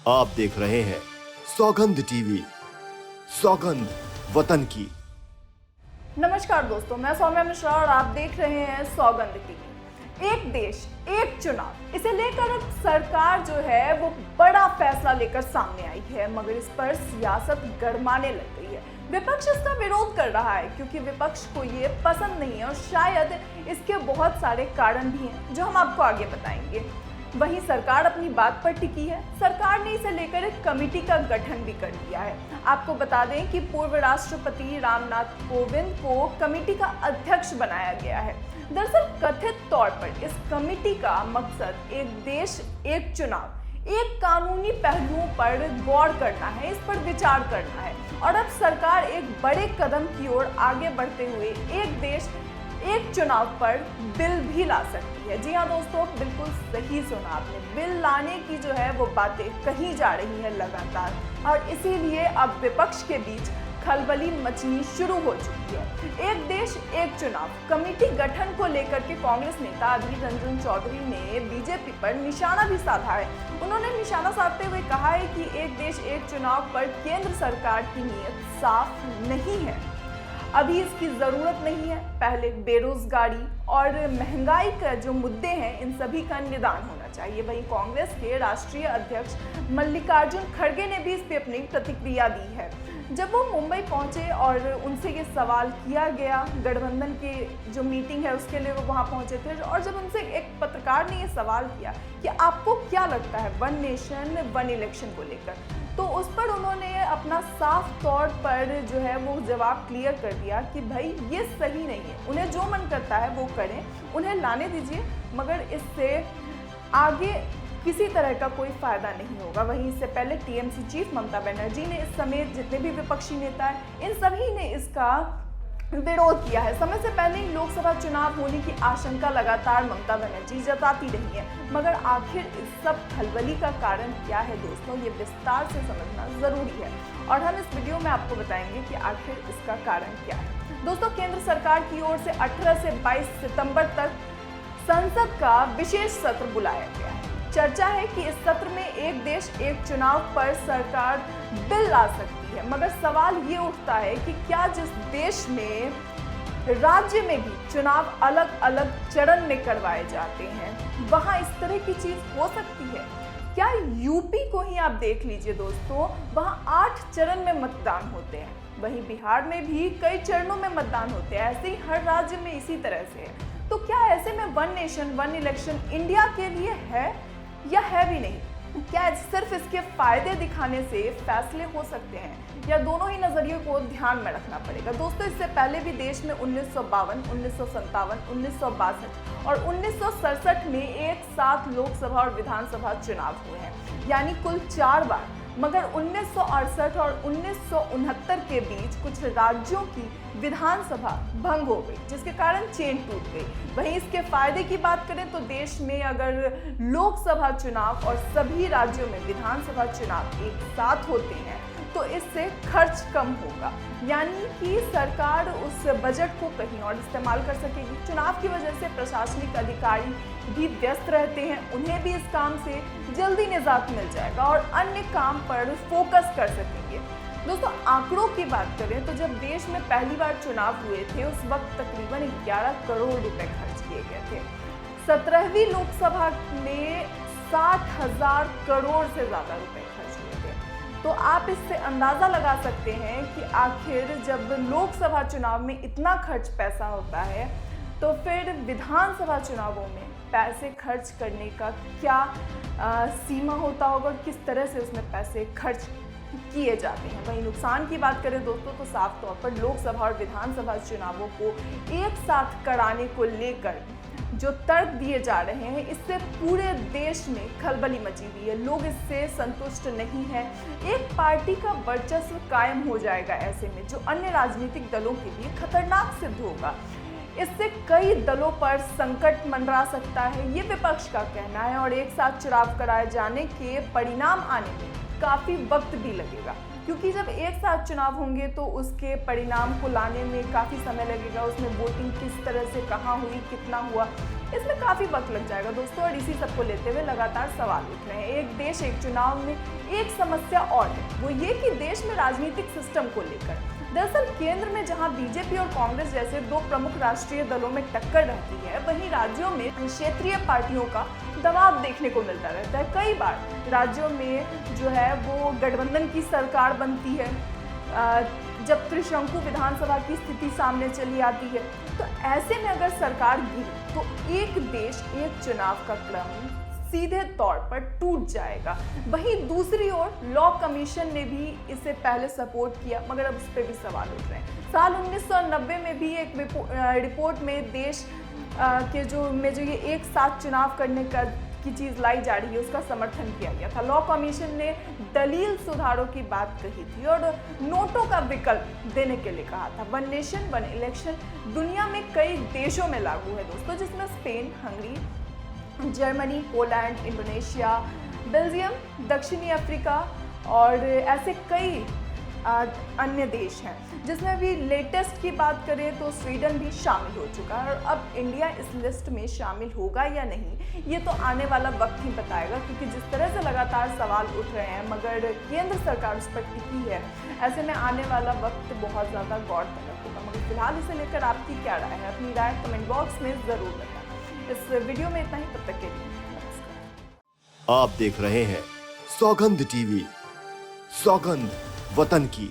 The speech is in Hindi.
आप देख रहे हैं सौगंध टीवी, सौगंध वतन की। नमस्कार दोस्तों, मैं सौम्या मिश्रा और आप देख रहे हैं सौगंध टीवी। एक देश एक चुनाव, इसे लेकर अब सरकार जो है वो बड़ा फैसला लेकर सामने आई है, मगर इस पर सियासत गरमाने लग गई है। विपक्ष इसका विरोध कर रहा है क्योंकि विपक्ष को ये पसंद नहीं है और शायद इसके बहुत सारे कारण भी हैं जो हम आपको आगे बताएंगे। वहीं सरकार अपनी बात पर टिकी है। सरकार ने इसे लेकर एक कमेटी का गठन भी कर दिया है। आपको बता दें कि पूर्व राष्ट्रपति रामनाथ कोविंद को कमेटी का अध्यक्ष बनाया गया है। दरअसल कथित तौर पर इस कमेटी का मकसद एक देश एक चुनाव, एक कानूनी पहलुओं पर गौर करना है, इस पर विचार करना है। और अब सरकार एक बड़े कदम की ओर आगे बढ़ते हुए एक देश एक चुनाव पर बिल भी ला सकती है। जी हाँ दोस्तों, बिल्कुल सही सुना आपने। बिल लाने की जो है वो बातें कही जा रही है लगातार, और इसीलिए अब विपक्ष के बीच खलबली मचनी शुरू हो चुकी है। एक देश एक चुनाव कमेटी गठन को लेकर के कांग्रेस नेता अधीर रंजन चौधरी ने बीजेपी पर निशाना भी साधा है। उन्होंने निशाना साधते हुए कहा है कि एक देश एक चुनाव पर केंद्र सरकार की नीयत साफ नहीं है, अभी इसकी ज़रूरत नहीं है। पहले बेरोजगारी और महंगाई का जो मुद्दे हैं, इन सभी का निदान होना चाहिए। वहीं कांग्रेस के राष्ट्रीय अध्यक्ष मल्लिकार्जुन खड़गे ने भी इस पर अपनी प्रतिक्रिया दी है। जब वो मुंबई पहुंचे और उनसे ये सवाल किया गया, गठबंधन की जो मीटिंग है उसके लिए वो वहाँ पहुंचे थे, और जब उनसे एक पत्रकार ने ये सवाल किया कि आपको क्या लगता है वन नेशन वन इलेक्शन को लेकर, तो उस पर उन्होंने अपना साफ तौर पर जो है वो जवाब क्लियर कर दिया कि भाई ये सही नहीं है, उन्हें जो मन करता है वो करें, उन्हें लाने दीजिए, मगर इससे आगे किसी तरह का कोई फायदा नहीं होगा। वहीं इससे पहले टीएमसी चीफ ममता बनर्जी ने इस समेत जितने भी विपक्षी नेता हैं, इन सभी ने इसका विरोध किया है। समय से पहले ही लोकसभा चुनाव होने की आशंका लगातार ममता बनर्जी जताती रही है, मगर आखिर इस सब खलबली का कारण क्या है दोस्तों, ये विस्तार से समझना जरूरी है, और हम इस वीडियो में आपको बताएंगे कि आखिर इसका कारण क्या है। दोस्तों, केंद्र सरकार की ओर से 18 से 22 सितंबर तक संसद का विशेष सत्र बुलाया गया है। चर्चा है कि इस सत्र में एक देश एक चुनाव पर सरकार बिल ला सकती है, मगर सवाल ये उठता है कि क्या जिस देश में राज्य में भी चुनाव अलग अलग चरण में करवाए जाते हैं, वहां इस तरह की चीज हो सकती है क्या? यूपी को ही आप देख लीजिए दोस्तों, वहां 8 चरण में मतदान होते हैं। वहीं बिहार में भी कई चरणों में मतदान होते हैं। ऐसे ही हर राज्य में इसी तरह से है। तो क्या ऐसे में one nation one election India के लिए है या है भी नहीं? क्या सिर्फ इसके फायदे दिखाने से फैसले हो सकते हैं, या दोनों ही नजरियों को ध्यान में रखना पड़ेगा? दोस्तों, इससे पहले भी देश में 1952, 1957, 1962 और 1967 में एक साथ लोकसभा और विधानसभा चुनाव हुए हैं, यानी कुल 4 बार। मगर 1968 और 1969 के बीच कुछ राज्यों की विधानसभा भंग हो गई, जिसके कारण चेन टूट गई। वहीं इसके फायदे की बात करें तो देश में अगर लोकसभा चुनाव और सभी राज्यों में विधानसभा चुनाव एक साथ होते हैं तो इससे खर्च कम होगा, यानी कि सरकार उस बजट को कहीं और इस्तेमाल कर सकेगी। चुनाव की वजह से प्रशासनिक अधिकारी भी व्यस्त रहते हैं, उन्हें भी इस काम से जल्दी निजात मिल जाएगा और अन्य काम पर फोकस कर सकेंगे। दोस्तों, आंकड़ों की बात करें तो जब देश में पहली बार चुनाव हुए थे, उस वक्त तकरीबन 11 करोड़ रुपए खर्च किए गए थे। 17वीं लोकसभा में 60,000 करोड़ से ज्यादा रुपए खर्च हुए थे। तो आप इससे अंदाजा लगा सकते हैं कि आखिर जब लोकसभा चुनाव में इतना खर्च पैसा होता है, तो फिर विधानसभा चुनावों में पैसे खर्च करने का क्या सीमा होता होगा और किस तरह से उसमें पैसे खर्च किए जाते हैं। वहीं नुकसान की बात करें दोस्तों, तो साफ तौर पर लोकसभा और विधानसभा चुनावों को एक साथ कराने को लेकर जो तर्क दिए जा रहे हैं, इससे पूरे देश में खलबली मची हुई है। लोग इससे संतुष्ट नहीं है। एक पार्टी का वर्चस्व कायम हो जाएगा ऐसे में, जो अन्य राजनीतिक दलों के लिए खतरनाक सिद्ध होगा। इससे कई दलों पर संकट मंडरा सकता है, ये विपक्ष का कहना है, और एक साथ चुनाव कराए जाने के परिणाम आने में काफी वक्त भी लगेगा। क्योंकि जब एक साथ चुनाव होंगे तो उसके परिणाम को लाने में काफ़ी समय लगेगा, उसमें वोटिंग किस तरह से कहाँ हुई, कितना हुआ, इसमें काफ़ी वक्त लग जाएगा दोस्तों। और इसी सबको लेते हुए लगातार सवाल उठ रहे हैं। एक देश एक चुनाव में एक समस्या और है, वो ये कि देश में राजनीतिक सिस्टम को लेकर दरअसल केंद्र में जहां बीजेपी और कांग्रेस जैसे दो प्रमुख राष्ट्रीय दलों में टक्कर रहती है, वहीं राज्यों में क्षेत्रीय पार्टियों का दबाव देखने को मिलता रहता है। कई बार राज्यों में जो है वो गठबंधन की सरकार बनती है जब त्रिशंकु विधानसभा की स्थिति सामने चली आती है। तो ऐसे में अगर सरकार गिरी तो एक देश एक चुनाव का क्रम सीधे तौर पर टूट जाएगा। वहीं दूसरी ओर लॉ कमीशन ने भी इसे पहले सपोर्ट किया, मगर अब उस पर भी सवाल उठ रहे हैं। साल 1990 में भी एक रिपोर्ट में देश के जो ये एक साथ चुनाव करने की चीज़ लाई जा रही है उसका समर्थन किया गया था। लॉ कमीशन ने दलील सुधारों की बात कही थी और नोटों का विकल्प देने के लिए कहा था। वन नेशन वन इलेक्शन दुनिया में कई देशों में लागू है दोस्तों, जिसमें Spain, Hungary, Germany, Poland, Indonesia, Belgium, दक्षिणी अफ्रीका और ऐसे कई अन्य देश हैं, जिसमें भी लेटेस्ट की बात करें तो स्वीडन भी शामिल हो चुका है। और अब इंडिया इस लिस्ट में शामिल होगा या नहीं, ये तो आने वाला वक्त ही बताएगा, क्योंकि जिस तरह से लगातार सवाल उठ रहे हैं मगर केंद्र सरकार उस पर टिकी है, ऐसे में आने वाला वक्त बहुत ज़्यादा गौरतलब होगा। मगर फिलहाल इसे लेकर आपकी क्या राय है, अपनी राय कमेंट बॉक्स में ज़रूर बताएं। इस वीडियो में इतना ही, तब तक के लिए नमस्कार। आप देख रहे हैं सौगंध टीवी, सौगंध वतन की।